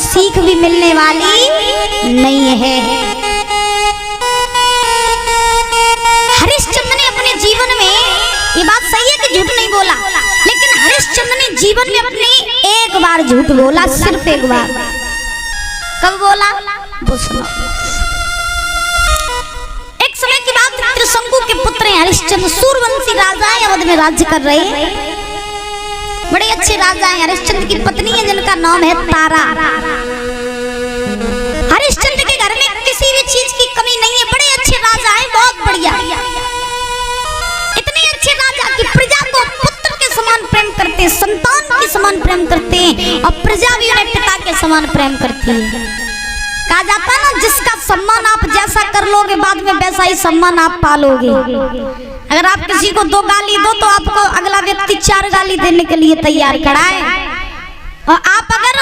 सीख भी मिलने वाली नहीं है। हरिश्चंद्र ने अपने जीवन में, ये बात सही है कि झूठ नहीं बोला, लेकिन हरिश्चंद्र ने जीवन में अपने एक बार झूठ बोला, सिर्फ एक बार। कब बोला? वो सुनो। एक समय की बात, त्रिशंकु के पुत्र हैं हरिश्चंद्र, सूर्यवंशी राजा है, अवध में राज्य कर रहे हैं। बड़े अच्छे राजा हैं। हरिश्चंद्र की पत्नी है जिनका नाम है तारा। हरिश्चंद्र के घर में किसी भी चीज की कमी नहीं है। बड़े अच्छे राजा हैं, बहुत बढ़िया। इतने अच्छे राजा कि प्रजा को पुत्र के समान प्रेम करते हैं, संतान के समान प्रेम करते हैं, और प्रजा भी उन्हें पिता के समान प्रेम करती है। कहा जाता है ना, जिसका सम्मान आप जैसा कर लोगे बाद में वैसा ही सम्मान आप पालोगे। अगर आप किसी को 2 गाली दो तो आपको अगला व्यक्ति 4 गाली देने के लिए तैयार खड़ा है। और आप अगर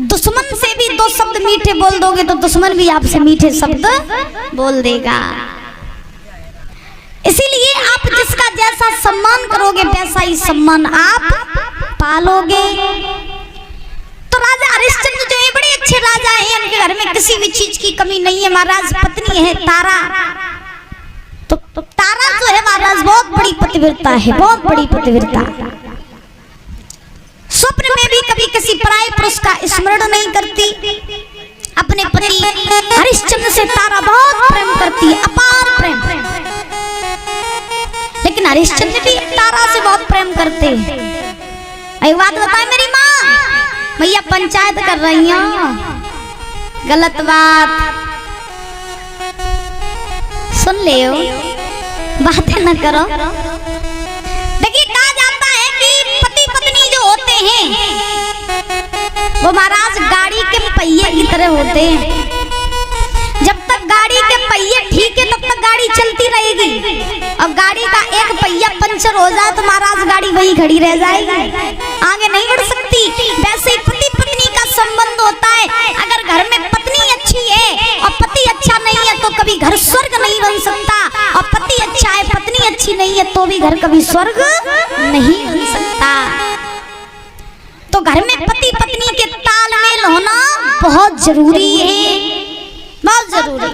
दुश्मन से भी 2 शब्द मीठे बोल दोगे तो दुश्मन भी आपसे मीठे शब्द बोल देगा। इसीलिए आप जिसका जैसा सम्मान करोगे वैसा ही सम्मान आप पालोगे। तो राजा हरिश्चंद्र जो है बड़े अच्छे राजा हैं, उनके घर में किसी भी चीज की कमी नहीं है। महाराज पत्नी है तारा। तो तारा जो है महाराज बहुत बड़ी पतिव्रता है, बहुत बड़ी पतिव्रता। स्वप्न में भी कभी किसी पराये पुरुष का स्मरण नहीं करती। अपने पति हरिश्चंद्र से तारा बहुत प्रेम करती है, अपार प्रेम। लेकिन हरिश्चंद्र भी तारा से बहुत प्रेम करते हैं। एक बात बताए मेरी माँ, भैया पंचायत कर रही हूँ, गलत बात सुन ले, बातें न करो। देखिए कहा जाता है कि पति पत्नी जो होते हैं वो महाराज गाड़ी के पहिए की तरह होते हैं। जब तक गाड़ी के पहिए ठीक है तब तक गाड़ी चलती रहेगी, और गाड़ी का एक पहिया पंचर हो जाए तो महाराज गाड़ी वही खड़ी रह जाएगी, आगे नहीं बढ़ सकती। वैसे ही पति पत्नी का संबंध होता है। अगर घर में पत्नी अच्छी है और पति अच्छा नहीं है तो कभी घर स्वर्ग नहीं बन सकता, और पति अच्छा है पत्नी अच्छी नहीं है तो भी घर कभी स्वर्ग नहीं बन सकता। तो घर में पति पत्नी के तालमेल होना बहुत जरूरी है, बहुत जरूरी।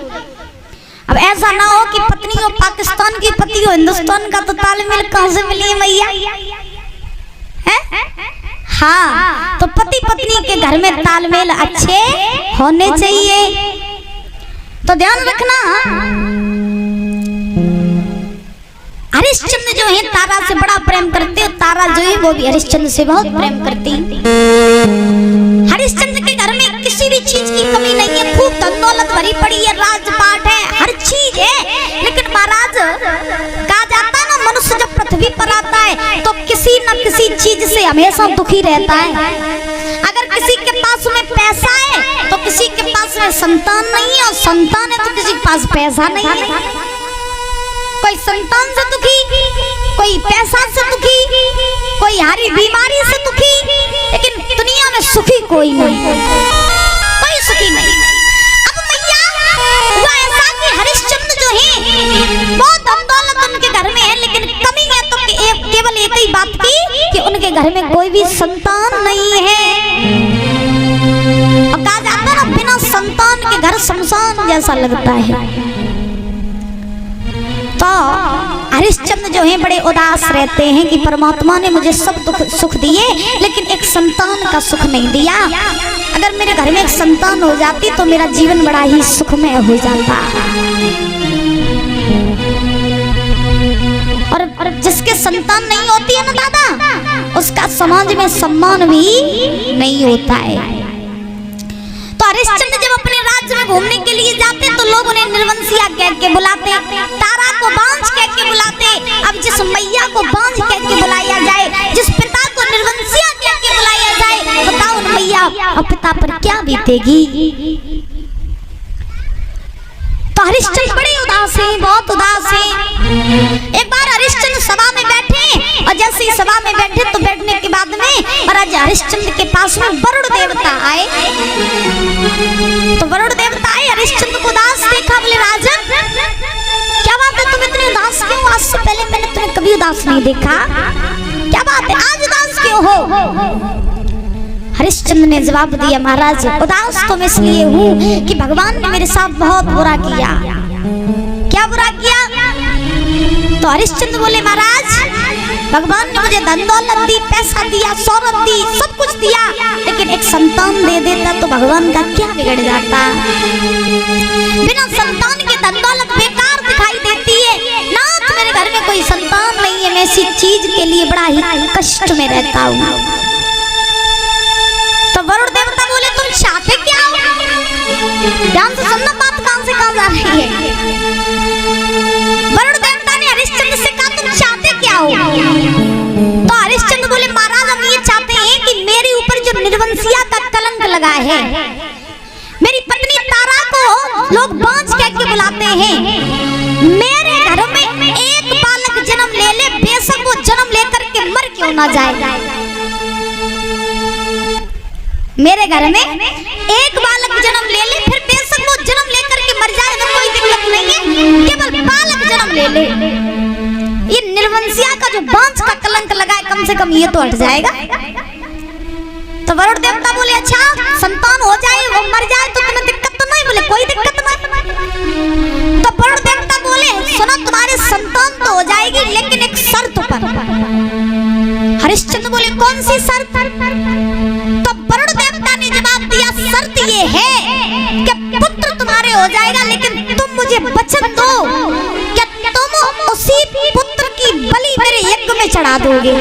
अब ऐसा ना हो कि पत्नी हो पाकिस्तान की, पति हो हिंदुस्तान का, तो तालमेल कहां से मिली मैया? हाँ, तो पति पत्नी के घर में तालमेल अच्छे होने चाहिए। तो ध्यान रखना, हरिश्चंद्र जो है तारा से बड़ा प्रेम करते हैं, तारा जो है वो भी हरिश्चंद्र से बहुत प्रेम करती है। हरिश्चंद्र के घर में किसी भी चीज की कमी नहीं है, खूब धन दौलत भरी पड़ी है, राजपाट है, हर चीज है। लेकिन महाराज कहा जाता है ना, मनुष्य जब पृथ्वी पर आता है तो किसी न किसी चीज से हमेशा दुखी रहता है। अगर किसी के पास में पैसा है तो किसी के पास में संतान नहीं है, और संतान है तो किसी के पास पैसा नहीं है। कोई संतान से दुखी, कोई पैसा से दुखी, कोई हारी बीमारी से दुखी, लेकिन दुनिया में सुखी कोई नहीं, कोई सुखी नहीं। अब मैया हुआ ऐसा कि हरिश्चंद्र जो है बहुत धन दौलत उनके घर में है, लेकिन कमी है तो केवल एक ही बात की कि उनके घर में कोई भी संतान नहीं है। और कहा जाता है ना, बिना संतान के घर शमशान जैसा लगता है। तो हरिश्चंद्र जो है बड़े उदास रहते हैं कि परमात्मा ने मुझे सब दुख सुख दिए लेकिन एक संतान का सुख नहीं दिया। अगर मेरे घर में एक संतान हो जाती तो मेरा जीवन बड़ा ही सुखमय हो जाता। और जिसके संतान नहीं होती है ना दादा, उसका समाज में सम्मान भी नहीं होता है। तो हरिश्चंद्र जब अपने राज्य में घूमने के लिए जाते तो लोग उन्हें निर्वंशिया कह के बुलाते, तारा को बांझ कह के बुलाते। अब जिस मैया को बांझ कह के बुलाया जाए, जिस पिता को निर्वंशिया कह के बुलाया जाए, बताओ उन मैया और पिता पर क्या बीतेगी। तो हरिश्चंद्र बड़े उदास हैं, बहुत उदास हैं। एक बार हरिश्चंद्र सभा में बैठे, और जैसे ही सभा में बैठे तो बैठने के बाद में महाराज हरिश्चंद्र के पास में वरुण देवता आए। तो वरुण देवता आए, हरिश्चंद्र को उदास देखा, बोले राजन क्या बात है, तुम इतने उदास क्यों? आज से पहले मैंने तुम्हें कभी उदास नहीं देखा, क्या बात है, आज उदास क्यों हो? हरिश्चंद्र ने जवाब दिया, महाराज उदास तो मैं इसलिए हूँ कि भगवान ने मेरे साथ बहुत बुरा किया। क्या बुरा किया? तो हरिश्चंद्र बोले, महाराज भगवान ने मुझे धन दौलत दी, पैसा दिया, शोहरत दी, सब कुछ दिया, लेकिन एक संतान दे देता तो भगवान का क्या बिगड़ जाता। बिना संतान के धन दौलत बेकार दिखाई देती है। नाथ मेरे घर में कोई संतान नहीं है, मैं इसी चीज के लिए बड़ा ही कष्ट में रहता हूँ। तो वरुण देवता बोले, तुम चाहते क्या हो? ध्यान से सुनना, बात कहां से कहां जा रही है। वरुण देवता ने हरिश्चंद्र से कहा, तुम चाहते क्या हो? तो हरिश्चंद्र बोले, महाराज हम ये चाहते हैं कि मेरे ऊपर जो निर्वंशिया का कलंक लगा है, मेरी पत्नी तारा को लोग बांझ कह के बुलाते हैं, मेरे घर में एक बालक जन्म ले ले, बेशक वो जन्म लेकर के मर क्यों ना जाए। मेरे घर में एक बालक जन्म ले ले, फिर बेशक वो जन्म लेकर के मर जाए तो कोई दिक्कत नहीं है, केवल बालक जन्म ले ले। ये निर्वंशिया का जो बांझ का कलंक लगा है, कम से कम ये तो हट जाएगा। तो वरुण देवता बोले, अच्छा संतान हो जाए, वो मर जाए तो तुम्हें दिक्कत तो नहीं? बोले कोई दिक्कत नहीं। तो वरुण देवता बोले, सुनो तुम्हारे संतान तो हो जाएगी, लेकिन एक शर्त पर। हरिश्चंद्र बोले, कौन सी शर्त? तो वरुण देवता ने जवाब दिया, शर्त ये है कि पुत्र तुम्हारे हो जाएगा, लेकिन तुम मुझे वचन दो कि तुम उसी पुत्र की बलि मेरे यज्ञ में चढ़ा दोगे।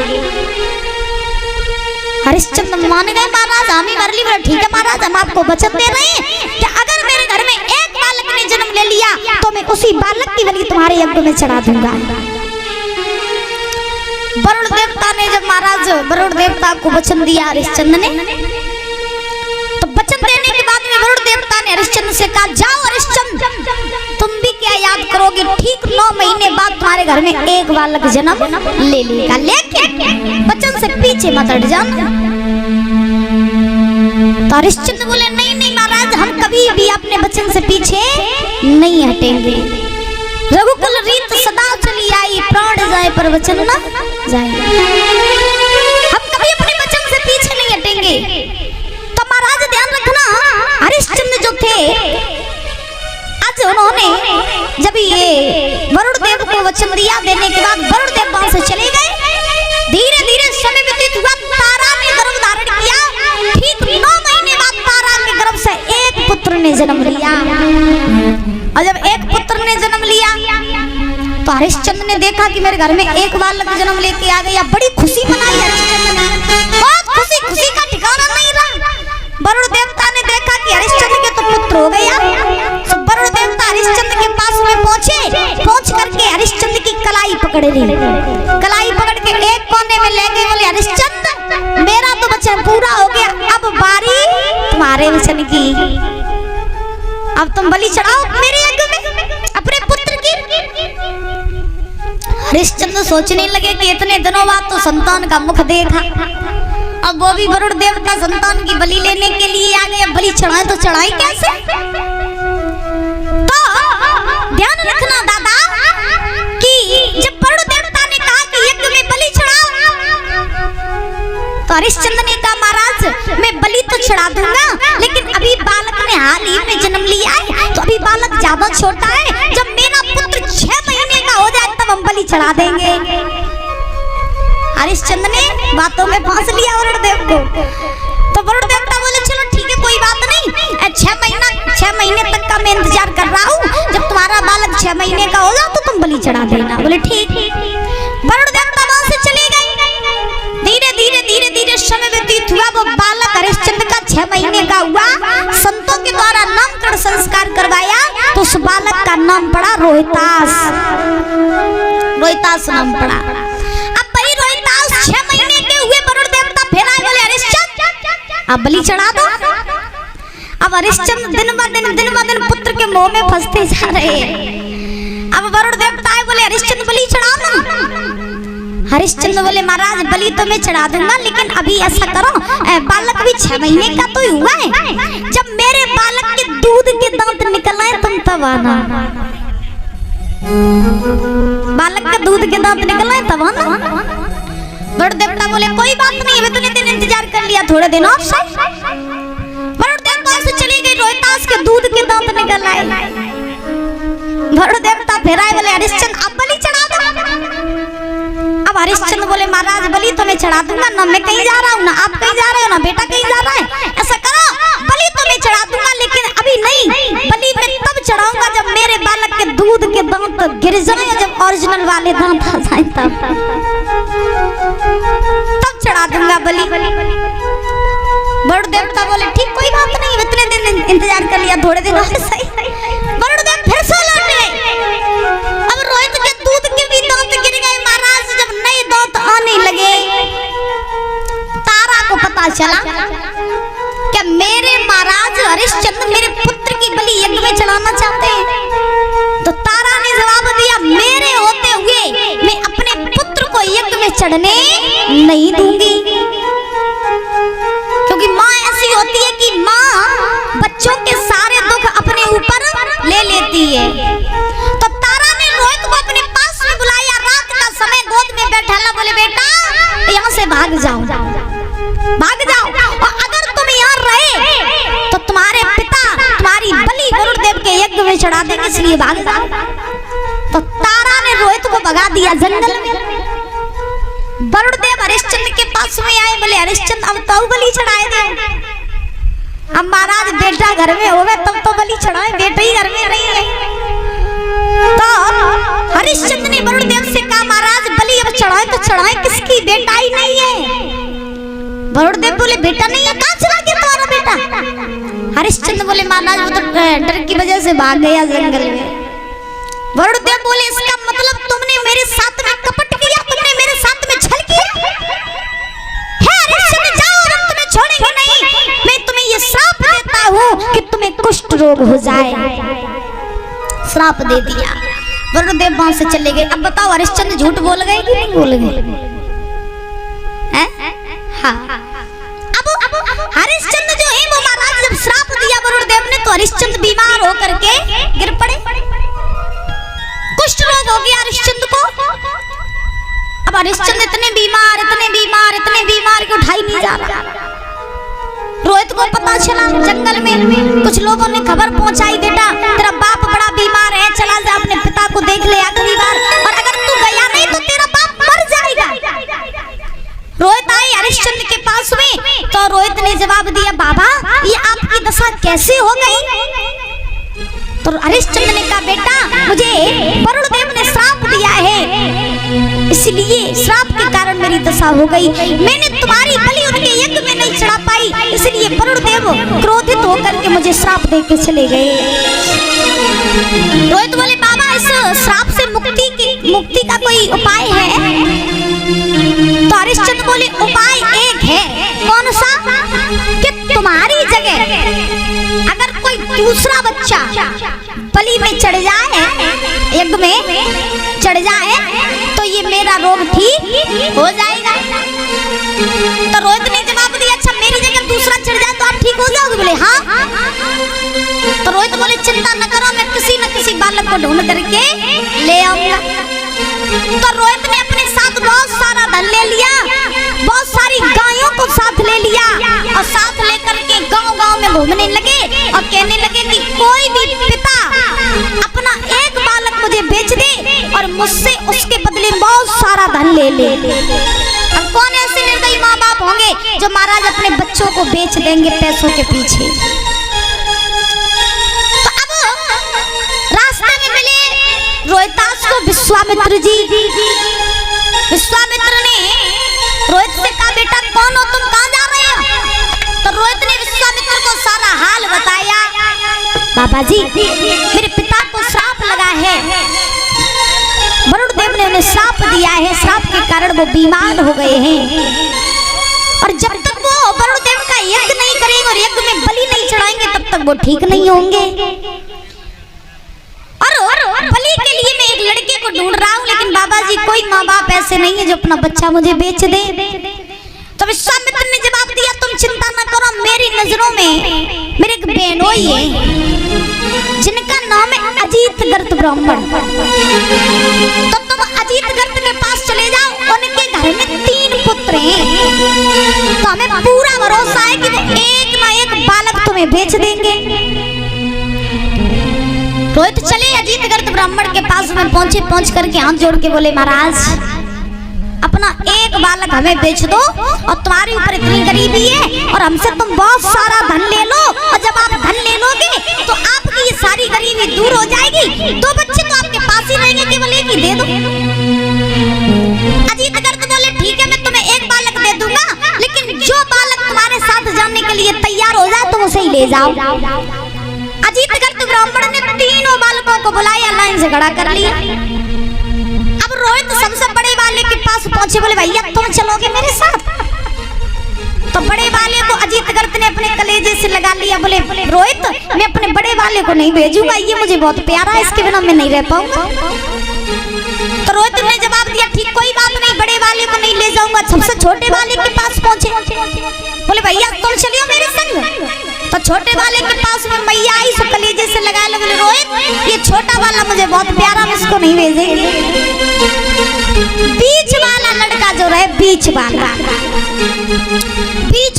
हरिश्चंद्र मान गए, महाराज हम ही वरली बोले, ठीक है महाराज हम आपको वचन दे रहे हैं कि अगर मेरे घर में एक बालक ने जन्म ले लिया तो मैं उसी बालक की बलि तुम्हारे यज्ञ में चढ़ा दूंगा। वरुण देवता ने जब महाराज वरुण देवता को वचन दिया हरिश्चंद्र ने, तो वचन देने के बाद में वरुण देवता ने हरिश्चंद्र से कहा, जाओ हरिश्चंद्र तुम भी क्या याद करोगे, ठीक 9 महीने बाद तुम्हारे घर में एक बालक जन्म ले लेगा, लेकिन वचन से पीछे मत हट जाना। तो हरिश्चंद्र बोले, नहीं नहीं महाराज हम कभी भी अपने वचन से पीछे नहीं हटेंगे। रघुकुल रीत सदा चली आई, प्राण जाए पर वचन न जाए। हम कभी अपने वचन से पीछे नहीं हटेंगे। तो महाराज ध्यान रखना, हरिश्चंद्र जो थे, आज उन्होंने जब ये वरुण देव को वचन दिया, देने के बाद वरुण देव वहां से चले गए। धीरे धीरे समय व्यतीत हुआ, तारा ने गर्भ धारण किया। ठीक 9 महीने बाद तारा के गर्भ से एक पुत्र ने जन्म लिया। और जब एक पुत्र ने जन्म लिया तो हरिश्चंद्र ने देखा कि मेरे घर में एक बालक जन्म लेके आ गया। बड़ी खुशी मनाई हरिश्चंद्र ने, बहुत खुशी, खुशी का ठिकाना नहीं रहा। वरुण देवता ने देखा कि हरिश्चंद्र के तो पुत्र हो गया, तो वरुण देवता हरिश्चंद्र के पास में पहुंचे, पहुंच करके हरिश्चंद्र की कलाई पकड़ ली। कलाई पकड़ के एक कोने में ले गए, बोले हरिश्चंद्र मेरा तो वचन पूरा हो गया, अब बारी तुम्हारे वचन की। अब तुम बलि चढ़ाओ मेरे यज्ञ में अपने पुत्र की। हरिश्चंद्र सोचने लगे कि इतने दिनों बाद तो संतान का मुख देखा, अब वो भी वरुण देवता संतान की बलि लेने के लिए आ गए। अब बलि चढ़ाए तो चढ़ाई कैसे? तो ध्यान रखना दादा कि जब वरुण देवता ने कहा कि यज्ञ में बलि चढ़ाओ, तो हरिश्चंद्र ने कहा महाराज मैं बलि तो चढ़ा दूंगा, लेकिन अभी बालक ने हाल ही में जन्म लिया है, तो अभी बालक ज्यादा छोटा है। जब मेरा पुत्र 6 महीने का हो जाए तब हम बलि चढ़ा देंगे। हरिश्चंद्र ने बातों में फांस लिया वरुण देव को। तो वरुण देवता बोले चलो ठीक है कोई बात नहीं, 6 महीने तक का मैं इंतजार कर रहा हूँ, जब तुम्हारा बालक 6 महीने का होगा तो तुम बलि चढ़ा देना। बोले ठीक। वरुण देवता वहां से चले गए। धीरे धीरे धीरे धीरे समय व्यतीत हुआ, वो बालक हरिश्चंद्र का 6 महीने का हुआ। संतों के द्वारा नामकरण संस्कार करवाया तो उस बालक का नाम पड़ा रोहितास। रोहितास नाम पड़ा। अब भाई रोहितास 6 महीने के हुए, वरुण देवता फिर आए, बोले हरिश्चंद्र अब बलि चढ़ा दो। अब हरिश्चंद्र दिन ब दिन पुत्र के मोह में फंसते जा रहे। अब वरुण देवता आए, बोले हरिश्चंद्र बलि चढ़ा दो। हरिश्चंद्र बोले महाराज बलि तो मैं चढ़ा दूंगा, लेकिन अभी ऐसा करो बालक भी 6 महीने का तो हुआ है, जब मेरे बालक के दूध के दांत निकल आए तुम तब आना। बालक के दूध के दांत निकल आए तब आना। वरुण देवता बोले कोई बात नहीं, मैं इतने दिन इंतजार इंतजार कर लिया थोड़े दिन और सही। वरुण देवता से चली गई, रोहितास के दूध के दांत निकल आए। वरुण देवता फिर आए, बोले हरिश्चंद्र अब बलि चढ़ा दो। अब हरिश्चंद्र बोले महाराज बलि तो मैं चढ़ा दूंगा ना, मैं कहीं जा रहा हूँ, ना आप कहीं जा रहे हो, ना बेटा कहीं जा रहा है। ऐसा करो बलि तो मैं चढ़ा दूंगा, लेकिन अभी नहीं, बलि मैं तब चढ़ाऊंगा जब मेरे बालक के दूध के दांत गिर जाए, जब ओरिजिनल वाले दांत आ जाए तब चढ़ा दूंगा बलि। वरुण देवता बोले ठीक कोई बात नहीं, इतने दिन इंतजार कर लिया, थोड़े दिन और सही। वरुण देव फिर से लौटे। अब रोहित के दूध के भी दांत गिर गए महाराज। जब नए दांत आने लगे, तारा को पता चला कि मेरे महाराज हरिश्चंद्र मेरे पुत्र की बलि यज्ञ में चढ़ाना चाहते हैं। तो तारा ने जवाब दिया मेरे होते हुए मैं अपने पुत्र को यज्ञ में चढ़ने नहीं दूंगी, क्योंकि माँ ऐसी होती है कि माँ बच्चों के सारे दुख अपने ऊपर ले लेती है। तो तारा ने रोहित को अपने पास में बुलाया, रात का समय गोद में बैठाला, बोले बेटा यहाँ से भाग जाओ, भाग जाओ, और अगर तुम यहाँ रहे तो तुम्हारे पिता तुम्हारी बलि वरुण देव के यज्ञ में चढ़ा देंगे, इसलिए भाग जाओ। तो तारा ने रोहित को भगा दिया जंगल में। वरुण देव हरिश्चंद्र के पास में आए, बोले हरिश्चंद्र अब तो बलि चढ़ाए दे। अब महाराज बेटा घर में होवे तब तो बलि चढ़ाए, बेटा ही घर में नहीं है। तो हरिश्चंद्र ने वरुण देव से कहा महाराज बलि अब चढ़ाए तो चढ़ाए किसकी, बेटा ही नहीं है। वरुण देव बोले बेटा नहीं है, कहाँ चला गया तुम्हारा बेटा। हरिश्चंद्र बोले महाराज वो तो डर की वजह से भाग गया जंगल में। वरुण देव बोले इसका मतलब तुमने मेरे साथ में कपट किया, तुमने मेरे साथ में छल किया है। हरिश्चंद्र जाओ, हम तुम्हें छोड़ेंगे नहीं। मैं तुम्हें ये श्राप देता हूँ कि तुम्हें कुष्ठ रोग हो जाए। श्राप दे दिया। वरुण देव वहां से चले गए। अब बताओ हरिश्चंद्र झूठ बोल गए कि नहीं बोल गए? हाँ। अब हरिश्चंद्र जो है वो महाराज जब श्राप दिया वरुण देव ने, तो हरिश्चंद्र बीमार होकर के गिर पड़े, कुष्ठ रोग हो गया हरिश्चंद्र को। अब हरिश्चंद्र इतने बीमार कि उठाई नहीं जा रहा। रोहित को पता चला, जंगल में कुछ लोगों ने खबर पहुंचाई, बेटा तेरा बाप बड़ा बीमार है, चला जा अपने पिता को देख ले आखिरी बार, और अगर तू गया नहीं तो तेरा बाप मर जाएगा। रोहित आई हरिश्चंद्र के पास में, तो रोहित ने जवाब दिया बाबा ये आपकी दशा कैसे हो गई। तो हरिश्चंद्र ने कहा बेटा मुझे वरुण देव ने श्राप दिया है, इसलिए श्राप के कारण मेरी दशा हो गई। मैंने तुम्हारी बलि उनके यज्ञ में नहीं चढ़ा पाई, इसलिए वरुण देव क्रोधित होकर के मुझे श्राप दे के चले गए। रोहित बोले बाबा इस श्राप से मुक्ति का कोई उपाय है? तो हरिश्चंद्र बोले उपाय एक है। कौन सा? कि तुम्हारी जगह अगर कोई दूसरा बच्चा बलि में चढ़ जाए, यज्ञ में चढ़ जाए, तो ये मेरा रोग ठीक हो जाएगा। तो रोहित ने जवाब दिया अच्छा मेरी जगह दूसरा चढ़ जाए तो आप ठीक हो जाओगे? बोले हाँ। तो रोहित बोले चिंता न करो, मैं किसी न किसी बालक को ढूंढ करके ले आऊंगा। तो रोहित ने अपने साथ बहुत सारा धन ले लिया, बहुत सारी गायों को साथ ले लिया, और साथ लेकर के गांव-गांव में घूमने लगे और कहने लगे कि कोई भी पिता अपना एक बालक मुझे बेच दे और मुझसे उसके बदले बहुत सारा धन ले ले। अब कौन ऐसे निर्दयी माँ बाप होंगे जो महाराज अपने बच्चों को बेच देंगे पैसों के पीछे। तो अब रास्ते में मिले रोहितास को विश्वामित्र जी। विश्वामित्र ने रोहित से कहा बेटा कौन हो तुम, कहाँ जा रहे हो? तो रोहित ने विश्वामित्र को सारा हाल बताया। बाबा जी मेरे पिता को श्राप लगा है, वरुण देव ने उन्हें श्राप दिया है, श्राप के कारण वो बीमार हो गए हैं, और जब तक वो वरुण देव का यज्ञ नहीं करेंगे और यज्ञ में बलि नहीं चढ़ाएंगे तब तक वो ठीक नहीं होंगे। और बलि के लिए मैं एक लड़के को ढूंढ रहा हूँ, लेकिन बाबा जी कोई माँ बाप ऐसे नहीं है जो अपना बच्चा मुझे बेच दे। तो विश्वामित्र ने जवाब दिया तुम चिंता न करो, मेरी नजरों में मेरे एक बहनोई है जिनका नाम है अजीत गर्त ब्राह्मण। तो तुम अजीत गर्त के पास चले जाओ, उनके घर में 3 पुत्र हैं, तो हमें हमें पूरा भरोसा है कि वो एक ना एक बालक तुम्हें बेच देंगे। रोहित चले अजीतगर्त ब्राह्मण के पास में पहुंचे, पहुंच करके हाथ जोड़ के बोले महाराज अपना एक बालक हमें बेच दो और तुम्हारे ऊपर इतनी गरीबी है और हमसे तुम बहुत सारा धन ले लो, और जब आप धन ले लोगे तो आपकी ये सारी गरीबी दूर हो जाएगी। 2 बच्चे तो आपके पास ही रहेंगे, केवल एक ही दे दो। अजीतगर्त बोले ठीक है मैं तुम्हें एक बालक दे दूंगा, लेकिन जो बालक तुम्हारे साथ जाने के लिए तैयार हो जाए तुम उसे ही ले जाओ। अजीतगर्त ब्राह्मण ने तीनों बालकों को बुलाया, लाइन से खड़ा कर लिया। अब रोहित सबसे बड़े वाले के पास पहुंचे, बोले भैया तुम चलोगे मेरे साथ? तो बड़े वाले को अजीतगर्त ने अपने कलेजे से लगा लिया, बोले रोहित मैं अपने बड़े वाले को नहीं भेजूंगा, ये मुझे बहुत प्यारा है, इसके बिना मैं नहीं रह पाऊंगा। तो रोहित ने जवाब दिया ठीक कोई बात नहीं, बड़े वाले को नहीं ले जाऊंगा। सबसे छोटे वाले के पास पहुंचे, बोले भैया तुम चलियो मेरे संग। तो छोटे वाले के पास में मैया आई, सो कलेजे से लगा ले, बोले रोहित ये छोटा वाला मुझे बहुत प्यारा, मैं इसको नहीं भेजेंगे। बीच वाला लड़का जो रहे, बीच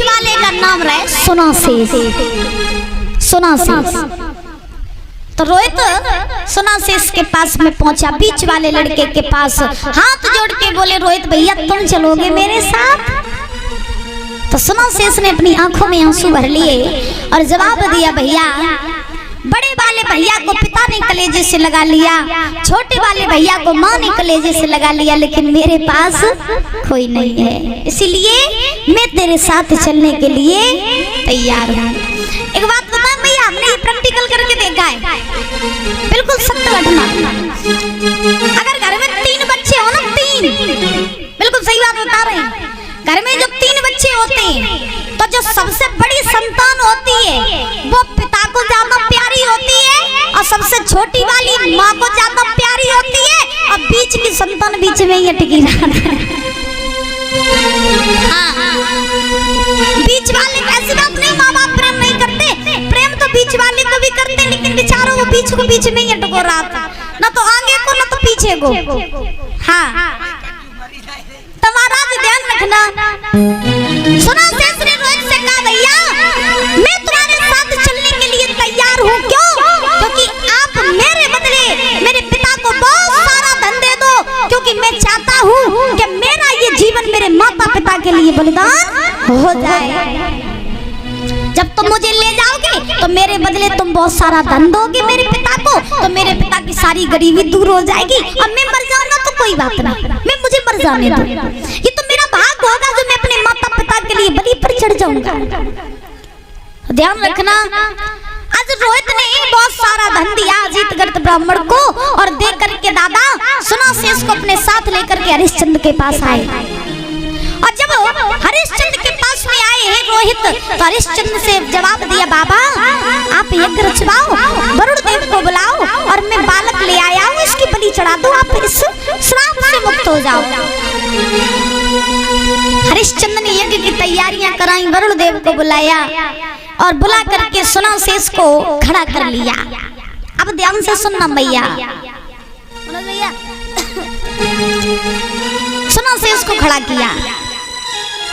वाले का नाम रहे सुनासेस। तो रोहित सुनासेस के पास में पहुंचा, बीच वाले लड़के के पास हाथ जोड़ के बोले रोहित भैया तुम चलोगे मेरे साथ? तो सुनासेस ने अपनी आंखों में आंसू भर लिए और जवाब दिया भैया बड़े वाले भैया को पिता ने कलेजे से लगा लिया, छोटे वाले भैया को माँ ने कलेजे से लगा लिया, लेकिन मेरे पास कोई नहीं है, इसीलिए मैं तेरे साथ चलने के लिए तैयार हूँ। एक बात बता भैया, हमने ये प्रैक्टिकल करके देखा है, बिल्कुल सत्य घटना। अगर घर में 3 बच्चे हो ना, 3, बिल्कुल सही बात बता रहे हैं, घर में जब 3 बच्चे होते हैं तो जो सबसे बड़ी संतान होती है वो पिता को ज्यादा प्यारी होती है और सबसे छोटी वाली माँ को ज्यादा प्यारी होती है, और बीच की संतान बीच में ही अटकी रहती है। बीच वाले ऐसी बात नहीं माँ बाप प्रेम नहीं करते, प्रेम तो बीच वाले को भी करते, लेकिन बेचारों वो बीच को बीच में ही अटको रहा था, ना तो आगे को ना तो पीछे को। हाँ तुम्हारा ध्यान रखना। सुनासेस ने रोहित से कहा भैया मैं तुम्हारे साथ चलने के लिए तैयार हूँ, क्यों? क्योंकि आप मेरे बदले मेरे पिता को बहुत सारा धन दे दो, क्योंकि मैं चाहता हूँ कि मेरा ये जीवन मेरे माता पिता के लिए बलिदान हो जाए। जब तुम मुझे ले जाओगे तो मेरे बदले तुम बहुत सारा धन दोगे मेरे पिता को, तो मेरे पिता की सारी गरीबी दूर हो जाएगी, और मैं मर जाऊंगा तो कोई बात नहीं, मैं मुझे मर जाने दो, ये तो मेरा भाग होगा जो मैं अपने माता पिता के लिए बलि पर चढ़ जाऊंगा। ध्यान रखना। आज रोहित ने बहुत सारा धन दिया अजीतगर्त ब्राह्मण को, और दे करके दादा सुनासेस को अपने साथ लेकर के हरिश्चंद्र के पास आए। और जब हरिश्चंद्र के पास में आए हैं रोहित, तो हरिश्चंद्र से जवाब दिया बाबा आप यज्ञ रचवाओ, वरुण देव को बुलाओ और मैं बालक ले आया हूँ, इसकी बलि चढ़ा दो, आप इस श्राप से मुक्त हो जाओ। हरिश्चंद्र ने यज्ञ की तैयारियां कराई, वरुण देव को बुलाया और बुला करके सुनासेस को खड़ा कर लिया। अब ध्यान से सुनना भैया, सुनासेस को खड़ा किया,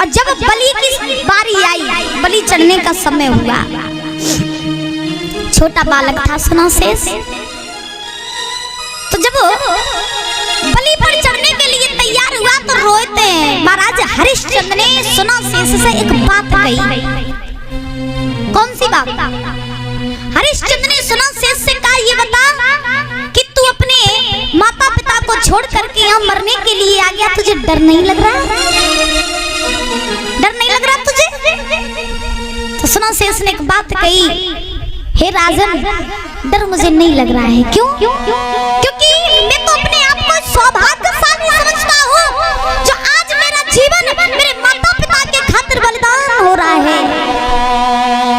और जब बलि की बारी आई, बलि चढ़ने का समय हुआ, छोटा बालक था सुनासेस, तो जब बलि पर चढ़ने के लिए तैयार हुआ तो रोहित महाराज हरिश्चंद्र ने सुनासेस से एक बात कही। कौन सी बात? हरिश्चंद्र ने सुनासेस से कहा ये बता कि तू अपने माता पिता को छोड़ करके यहाँ मरने के लिए आ गया, तुझे डर नहीं लग रहा? डर नहीं लग रहा तुझे? तो सुनासेस ने एक बात कही, हे राजन डर मुझे नहीं लग रहा है। क्यों? क्योंकि मैं तो अपने आप को सौभाग्यशाली समझता हूँ जो आज मेरा जीवन मेरे माता पिता के खातिर बलिदान हो रहा है।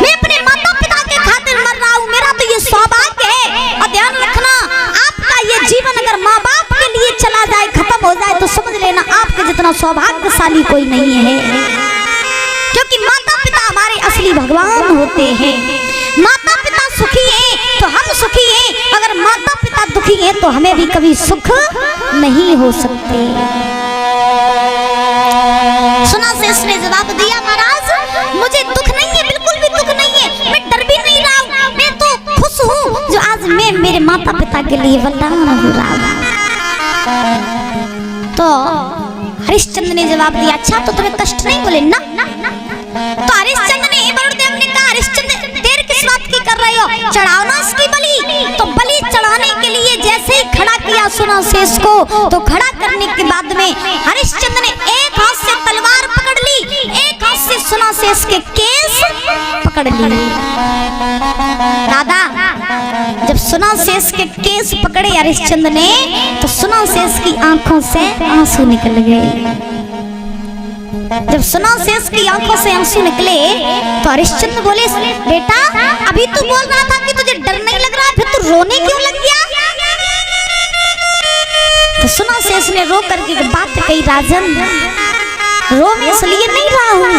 मैं अपने माता पिता के खातिर मर रहा हूँ, मेरा तो ये सौभाग्य है। और ध्यान रखना, आपका ये जीवन अगर माँ बाप के लिए चला जाए, खत्म हो जाए, तो समझ लेना आपके जितना सौभाग्यशाली कोई नहीं है, क्योंकि माता पिता हमारे असली भगवान होते हैं। माता पिता सुखी हैं तो हम सुखी हैं, अगर माता पिता दुखी हैं तो हमें भी कभी सुख नहीं हो सकते। सुनासेस ने जवाब दिया महाराज मेरे माता पिता के लिए वरदान हो रहा। तो हरिश्चंद्र ने जवाब दिया, अच्छा तो तुम्हें कष्ट नहीं बोले ना? तो हरिश्चंद्र ने वरुणदेव ने कहा, हरिश्चंद्र देर किस बात की कर रहे हो, चढ़ाओ ना उसकी बलि। तो बलि चढ़ाने के लिए जैसे ही खड़ा किया सुनाशेष को, तो खड़ा करने के बाद में हरिश्चंद्र ने एक हाथ से तलवार पकड़ ली, एक हाथ से सुनाशेष के केस पकड़ लिए। दादा जब सुनाशेष के केस पकड़े हरिश्चंद्र ने, तो सुनाशेष की आंखों से आंसू निकल गए। जब सुनाशेष की आंखों से आंसू निकले तो हरिश्चंद्र बोले, बेटा अभी तू बोल रहा था कि तुझे डर नहीं लग रहा, फिर तू रोने क्यों लग गया? तो सुनाशेष ने रो करके बात कही, राजन रो मैं इसलिए नहीं रहा हूँ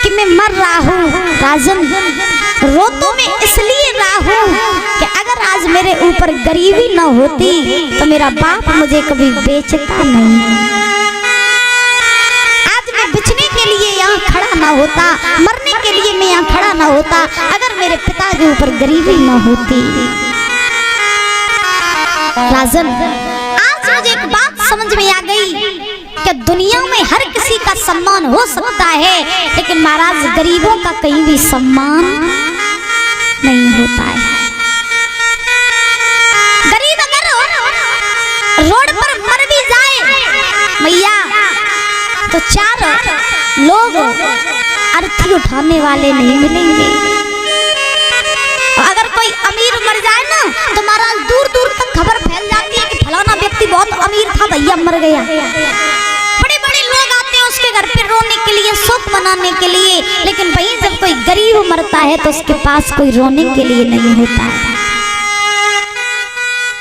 कि मैं मर रहा हूँ, राजन रो तो मैं इसलिए रहा हूँ कि अगर आज मेरे ऊपर गरीबी न होती तो मेरा बाप मुझे कभी बेचता नहीं, आज मैं बिछने के लिए यहाँ खड़ा ना होता, मरने के लिए मैं यहाँ खड़ा ना होता, अगर मेरे पिता के ऊपर गरीबी न होती। राजन आज मुझे एक बात समझ में आ गई कि दुनिया में हर किसी का सम्मान हो सकता है, लेकिन महाराज गरीबों का कहीं भी सम्मान नहीं होता है। गरीब अगर रोड पर मर भी जाए मैया, तो चार लोग अर्थी उठाने वाले नहीं मिलेंगे। अगर कोई अमीर मर जाए ना, तो महाराज दूर दूर तक खबर फैल जाती है कि फलाना व्यक्ति बहुत अमीर था, भैया मर गया। बड़े बड़े लोग आते हैं उसके घर पे रोने के लिए, शोक मनाने के लिए, लेकिन वहीं जब कोई गरीब मरता है तो उसके पास कोई रोने के लिए नहीं होता है।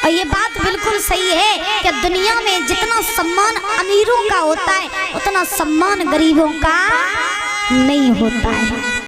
और ये बात बिल्कुल सही है कि दुनिया में जितना सम्मान अमीरों का होता है, उतना सम्मान गरीबों का नहीं होता है।